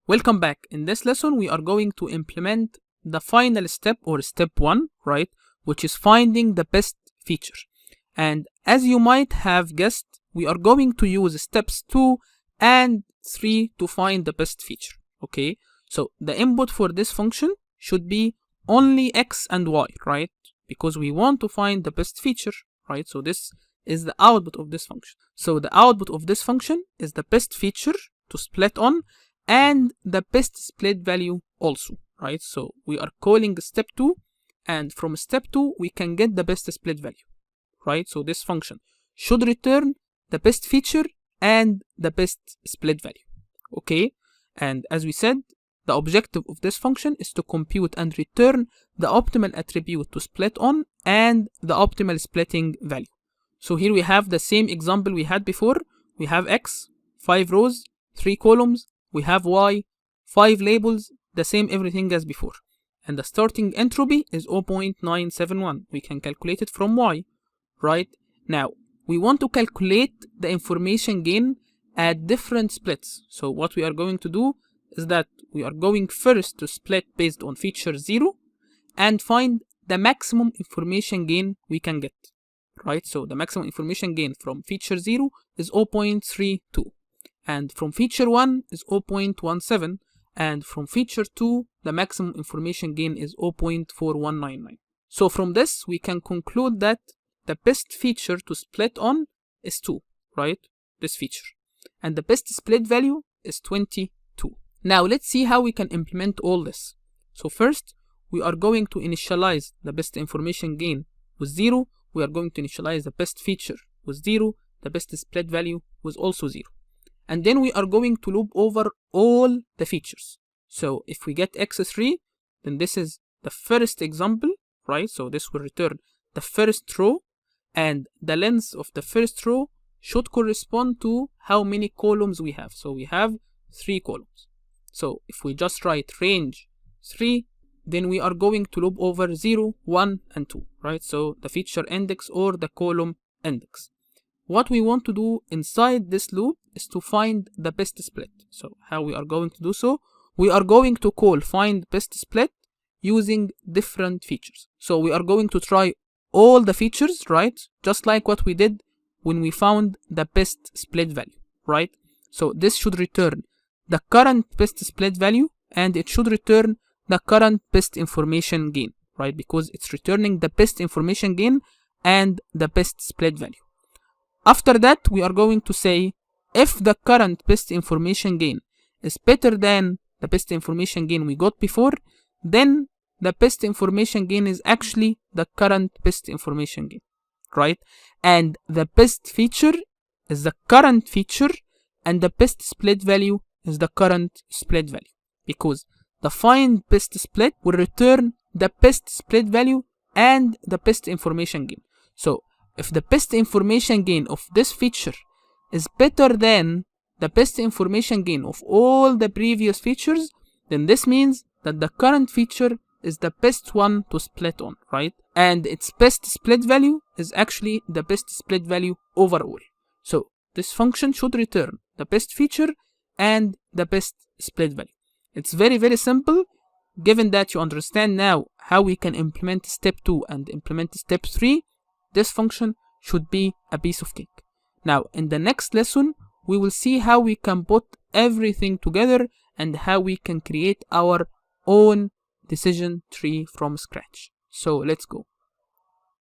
Welcome back. In this lesson, we are going to implement the final step or step 1, right? Which is finding the best feature. And as you might have guessed, we are going to use steps 2 and 3 to find the best feature, okay? So the input for this function should be only x and y, right? Because we want to find the best feature, right? So this is the output of this function. So the output of this function is the best feature to split on and the best split value also, right? So we are calling step 2, and from step 2 we can get the best split value, right? So this function should return the best feature and the best split value, okay? And as we said, the objective of this function is to compute and return the optimal attribute to split on and the optimal splitting value. So here we have the same example we had before. We have x, 5 rows, 3 columns. We have y, 5 labels, the same everything as before. And the starting entropy is 0.971. We can calculate it from y, right? Now, we want to calculate the information gain at different splits. So what we are going to do is that we are going first to split based on feature 0 and find the maximum information gain we can get, right? So the maximum information gain from feature 0 is 0.32. And from feature 1 is 0.17, and from feature 2 the maximum information gain is 0.4199. So from this we can conclude that the best feature to split on is 2, right? This feature. And the best split value is 22. Now let's see how we can implement all this. So first we are going to initialize the best information gain with 0. We are going to initialize the best feature with 0. The best split value was also 0. And then we are going to loop over all the features. So if we get x3, then this is the first example, right? So this will return the first row, and the length of the first row should correspond to how many columns we have. So we have 3 columns. So if we just write range 3, then we are going to loop over 0, 1, and 2, right? So the feature index or the column index. What we want to do inside this loop is to find the best split. So how we are going to do so? We are going to call find best split using different features. So we are going to try all the features, right? Just like what we did when we found the best split value, right? So this should return the current best split value, and it should return the current best information gain, right? Because it's returning the best information gain and the best split value. After that, we are going to say if the current best information gain is better than the best information gain we got before, then the best information gain is actually the current best information gain, right? And the best feature is the current feature, and the best split value is the current split value, because the find best split will return the best split value and the best information gain. So if the best information gain of this feature is better than the best information gain of all the previous features, then this means that the current feature is the best one to split on, right? And its best split value is actually the best split value overall. So this function should return the best feature and the best split value. It's very, very simple. Given that you understand now how we can implement step 2 and implement step 3, this function should be a piece of cake. Now, in the next lesson, we will see how we can put everything together and how we can create our own decision tree from scratch. So let's go.